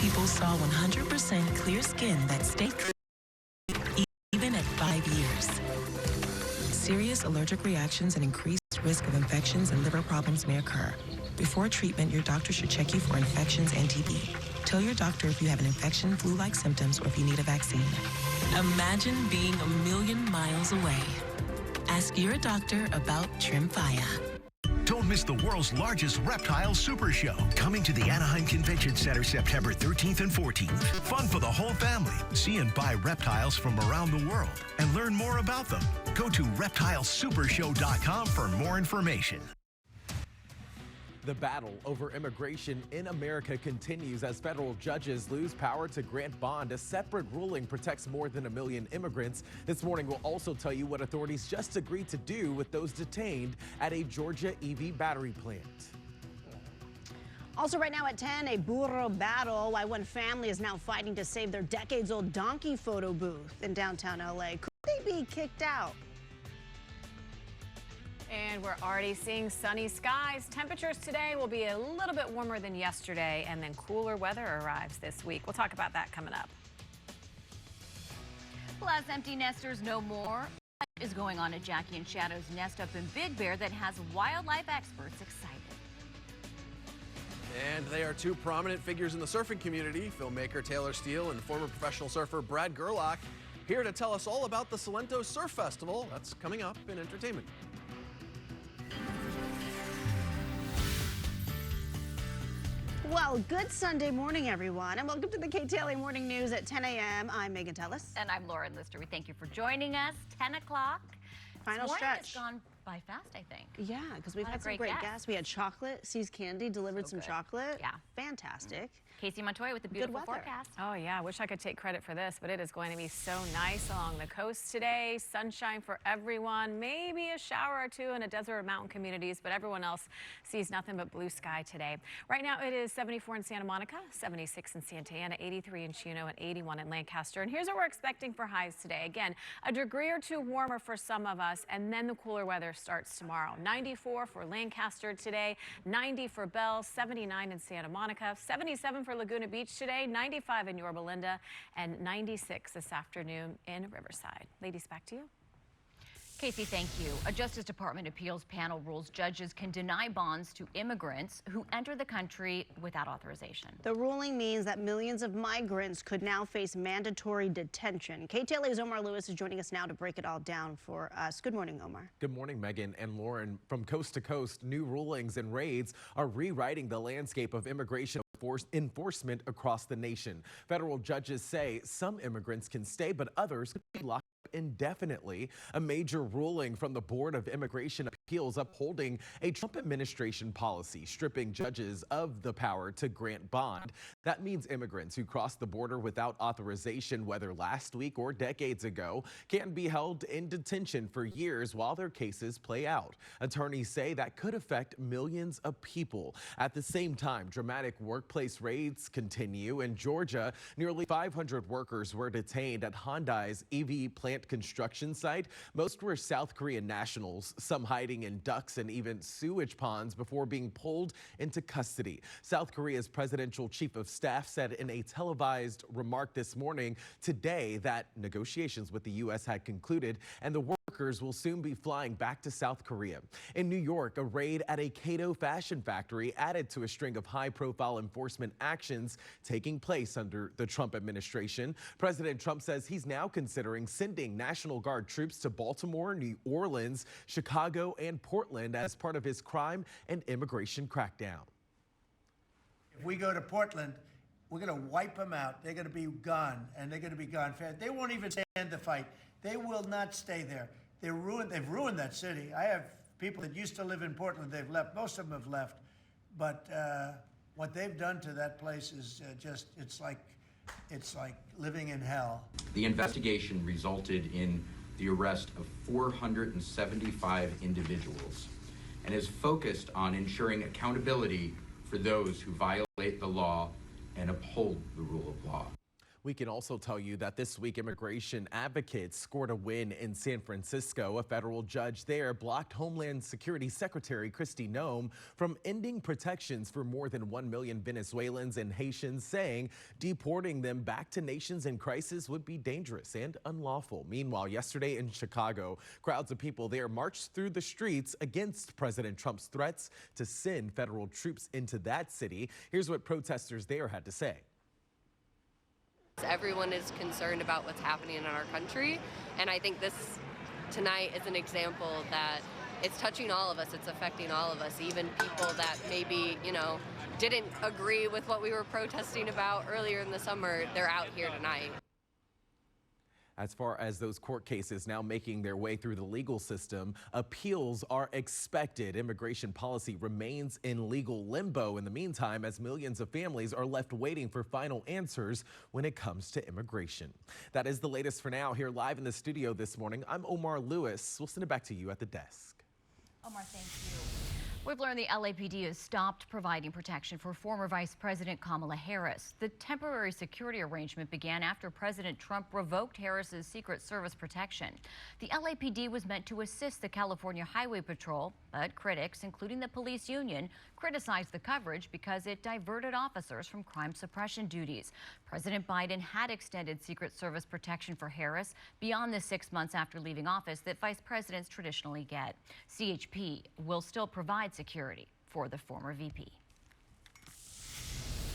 people saw 100% clear skin that stayed even at 5 years. Serious allergic reactions and increased risk of infections and liver problems may occur. Before treatment, your doctor should check you for infections and TB. Tell your doctor if you have an infection, flu-like symptoms, or if you need a vaccine. Imagine being a million miles away. Ask your doctor about Tremfya. Don't miss the world's largest reptile super show, coming to the Anaheim Convention Center September 13th and 14th. Fun for the whole family. See and buy reptiles from around the world and learn more about them. Go to reptilesupershow.com for more information. The battle over immigration in America continues as federal judges lose power to grant bond. A separate ruling protects more than 1 million immigrants. This morning, we'll also tell you what authorities just agreed to do with those detained at a Georgia EV battery plant. Also right now at 10, a burro battle. Why one family is now fighting to save their decades-old donkey photo booth in downtown LA. Could they be kicked out? And we're already seeing sunny skies. Temperatures today will be a little bit warmer than yesterday, and then cooler weather arrives this week. We'll talk about that coming up. Plus, empty nesters no more. What is going on at Jackie and Shadow's nest up in Big Bear that has wildlife experts excited? And they are two prominent figures in the surfing community, filmmaker Taylor Steele and former professional surfer Brad Gerlach, here to tell us all about the Salento Surf Festival. That's coming up in entertainment. Well, good Sunday morning, everyone, and welcome to the Ktladt Morning News at 10 a.m. I'm Megan Tellis. And I'm Lauren Lister. We thank you for joining us. 10 o'clock. Final stretch. It's gone by fast, I think. Yeah, because we've had some great guests. We had chocolate. C's Candy delivered some chocolate. Yeah. Fantastic. Casey Montoya with the beautiful forecast. Oh, yeah. I wish I could take credit for this, but it is going to be so nice along the coast today. Sunshine for everyone. Maybe a shower or two in a desert or mountain communities, but everyone else sees nothing but blue sky today. Right now, it is 74 in Santa Monica, 76 in Santa Ana, 83 in Chino, and 81 in Lancaster. And here's what we're expecting for highs today. Again, a degree or two warmer for some of us, and then the cooler weather starts tomorrow. 94 for Lancaster today, 90 for Bell, 79 in Santa Monica, 77 for Laguna Beach today, 95 in Yorba Linda, and 96 this afternoon in Riverside. Ladies, back to you. Casey, thank you. A Justice Department appeals panel rules judges can deny bonds to immigrants who enter the country without authorization. The ruling means that millions of migrants could now face mandatory detention. KTLA's Omar Lewis is joining us now to break it all down for us. Good morning, Omar. Good morning, Megan and Lauren. From coast to coast, new rulings and raids are rewriting the landscape of immigration enforcement across the nation. Federal judges say some immigrants can stay, but others could be locked indefinitely. A major ruling from the Board of Immigration Appeals upholding a Trump administration policy stripping judges of the power to grant bond. That means immigrants who cross the border without authorization, whether last week or decades ago, can be held in detention for years while their cases play out. Attorneys say that could affect millions of people. At the same time, dramatic workplace raids continue. In Georgia, nearly 500 workers were detained at Hyundai's EV plant construction site. Most were South Korean nationals, some hiding in ducts and even sewage ponds before being pulled into custody. South Korea's presidential chief of staff said in a televised remark this morning today that negotiations with the U.S. had concluded and the workers will soon be flying back to South Korea. In New York, a raid at a Cato fashion factory added to a string of high-profile enforcement actions taking place under the Trump administration. President Trump says he's now considering sending National Guard troops to Baltimore, New Orleans, Chicago, and Portland as part of his crime and immigration crackdown. If we go to Portland, we're going to wipe them out. They're going to be gone, and they're going to be gone fast. They won't even stand the fight. They will not stay there. They've ruined that city. I have people that used to live in Portland. They've left. Most of them have left. But what they've done to that place is just, it's like living in hell. The investigation resulted in the arrest of 475 individuals and is focused on ensuring accountability for those who violate the law and uphold the rule of law. We can also tell you that this week, immigration advocates scored a win in San Francisco. A federal judge there blocked Homeland Security Secretary Kristi Noem from ending protections for more than 1 million Venezuelans and Haitians, saying deporting them back to nations in crisis would be dangerous and unlawful. Meanwhile, yesterday in Chicago, crowds of people there marched through the streets against President Trump's threats to send federal troops into that city. Here's what protesters there had to say. Everyone is concerned about what's happening in our country, and I think this tonight is an example that it's touching all of us, it's affecting all of us, even people that maybe, didn't agree with what we were protesting about earlier in the summer. They're out here tonight. As far as those court cases now making their way through the legal system, appeals are expected. Immigration policy remains in legal limbo in the meantime, as millions of families are left waiting for final answers when it comes to immigration. That is the latest for now. Here live in the studio this morning, I'm Omar Lewis. We'll send it back to you at the desk. Omar, thank you. We've learned the LAPD has stopped providing protection for former Vice President Kamala Harris. The temporary security arrangement began after President Trump revoked Harris's Secret Service protection. The LAPD was meant to assist the California Highway Patrol, but critics, including the police union, criticized the coverage because it diverted officers from crime suppression duties. President Biden had extended Secret Service protection for Harris beyond the 6 months after leaving office that vice presidents traditionally get. CHP will still provide security for the former VP.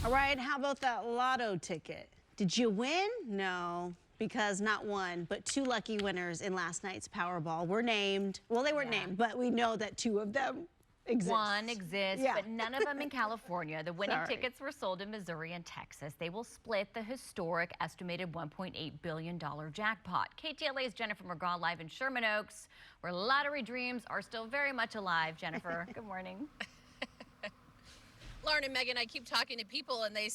All right, how about that lotto ticket? Did you win? No, because not one, but two lucky winners in last night's Powerball were named. Well, they weren't named, but we know that two of them exist. One exists, but none of them in California. The winning tickets were sold in Missouri and Texas. They will split the historic estimated $1.8 billion jackpot. KTLA's Jennifer McGraw live in Sherman Oaks, where lottery dreams are still very much alive. Jennifer, good morning. Lauren and Megan, I keep talking to people and I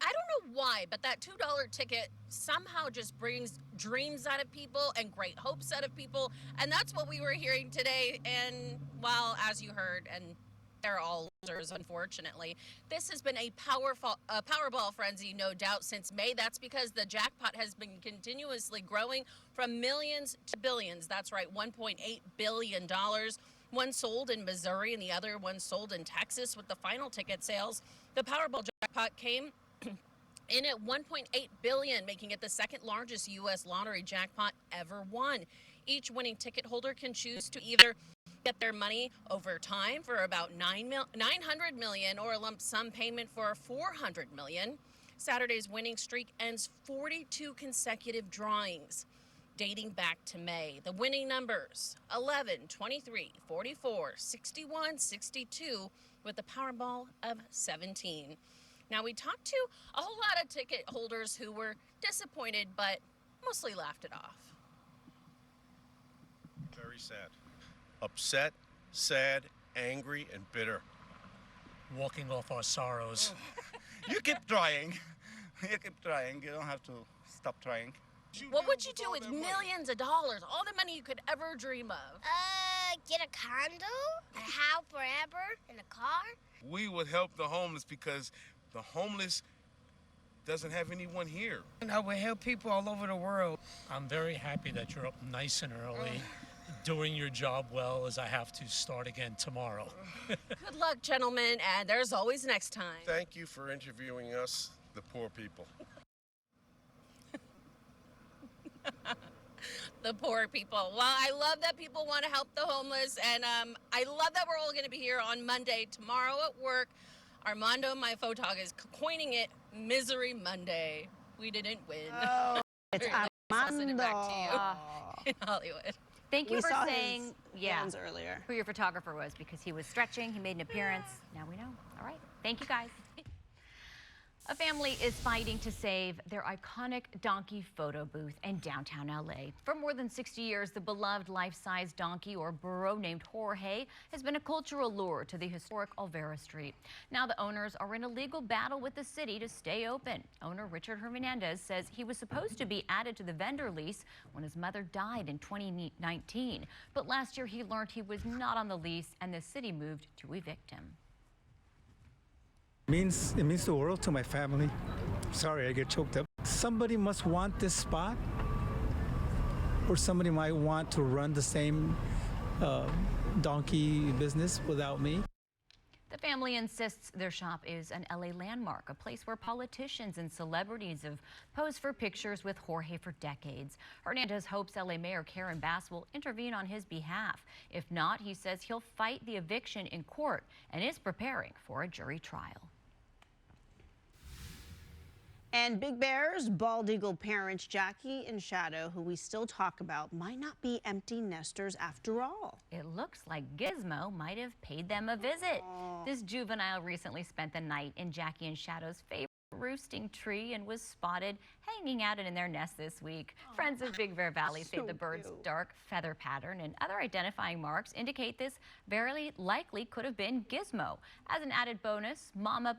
don't know why, but that $2 ticket somehow just brings dreams out of people and great hopes out of people. And that's what we were hearing today. And well, as you heard, and they're all losers, unfortunately. This has been a Powerball frenzy, no doubt, since May. That's because the jackpot has been continuously growing from millions to billions. That's right, $1.8 billion. One sold in Missouri and the other one sold in Texas. With the final ticket sales, the Powerball jackpot came in at $1.8 billion, making it the second largest U.S. lottery jackpot ever won. Each winning ticket holder can choose to either get their money over time for about $900 million or a lump sum payment for $400 million. Saturday's winning streak ends 42 consecutive drawings dating back to May. The winning numbers 11, 23, 44, 61, 62 with the Powerball of 17. Now, we talked to a whole lot of ticket holders who were disappointed but mostly laughed it off. Very sad. Upset, sad, angry, and bitter. Walking off our sorrows. You keep trying. You keep trying. You don't have to stop trying. What would you do with millions of dollars, all the money you could ever dream of? Get a condo, a house forever, and a car. We would help the homeless because the homeless doesn't have anyone here. And I would help people all over the world. I'm very happy that you're up nice and early, doing your job well, as I have to start again tomorrow. Good luck, gentlemen, and there's always next time. Thank you for interviewing us, the poor people. The poor people. Well, I love that people want to help the homeless, and I love that we're all going to be here on Monday. Tomorrow at work, Armando, my photog, is coining it Misery Monday. We didn't win. Oh, it's I'll send it back to Armando. you in Hollywood. Thank you We for saw saying his earlier. who your photographer was, because he was stretching. He made an appearance. Now we know. All right. Thank you, guys. A family is fighting to save their iconic donkey photo booth in downtown LA. For more than 60 years, the beloved life-size donkey or burro named Jorge has been a cultural lure to the historic Olvera Street. Now the owners are in a legal battle with the city to stay open. Owner Richard Hernandez says he was supposed to be added to the vendor lease when his mother died in 2019. But last year he learned he was not on the lease and the city moved to evict him. It means the world to my family. Sorry, I get choked up. Somebody must want this spot, or somebody might want to run the same donkey business without me. The family insists their shop is an LA landmark, a place where politicians and celebrities have posed for pictures with Jorge for decades. Hernandez hopes LA Mayor Karen Bass will intervene on his behalf. If not, he says he'll fight the eviction in court and is preparing for a jury trial. And Big Bear's bald eagle parents, Jackie and Shadow, who we still talk about, might not be empty nesters after all. It looks like Gizmo might have paid them a visit. This juvenile recently spent the night in Jackie and Shadow's favorite roosting tree and was spotted hanging out in their nest this week. Friends of Big Bear Valley say the bird's dark feather pattern and other identifying marks indicate this very likely could have been Gizmo. As an added bonus, Mama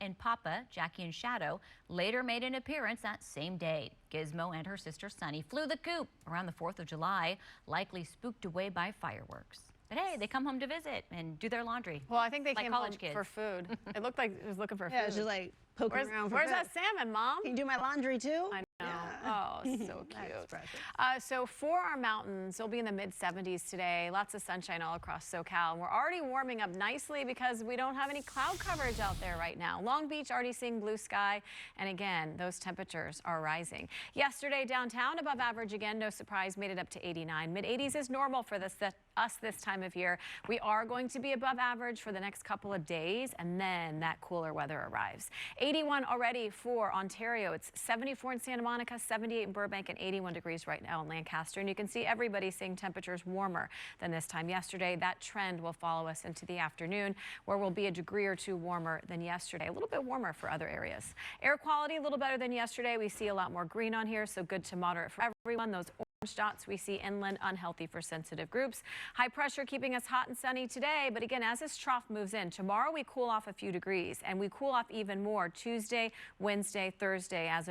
and Papa, Jackie and Shadow, later made an appearance that same day. Gizmo and her sister Sunny flew the coop around the 4th of July, likely spooked away by fireworks. But hey, they come home to visit and do their laundry. Well, I think they like came home college kids. for food. It looked like it was looking for food. Yeah, it was just like poking around for Where's food. that salmon, Mom? Can you do my laundry too? I know. Yeah. Oh, so cute. So for our mountains, it'll be in the mid-70s today. Lots of sunshine all across SoCal. And we're already warming up nicely because we don't have any cloud coverage out there right now. Long Beach already seeing blue sky. And again, those temperatures are rising. Yesterday downtown above average again, no surprise, made it up to 89. Mid-80s is normal for us this time of year. We are going to be above average for the next couple of days, and then that cooler weather arrives. 81 already for Ontario. It's 74 in Santa Monica, 78 in Burbank, and 81 degrees right now in Lancaster. And you can see everybody seeing temperatures warmer than this time yesterday. That trend will follow us into the afternoon, where we'll be a degree or two warmer than yesterday. A little bit warmer for other areas. Air quality a little better than yesterday. We see a lot more green on here, so good to moderate for everyone. Those orange dots we see inland, unhealthy for sensitive groups. High pressure keeping us hot and sunny today, but again, as this trough moves in, tomorrow we cool off a few degrees, and we cool off even more Tuesday, Wednesday, Thursday as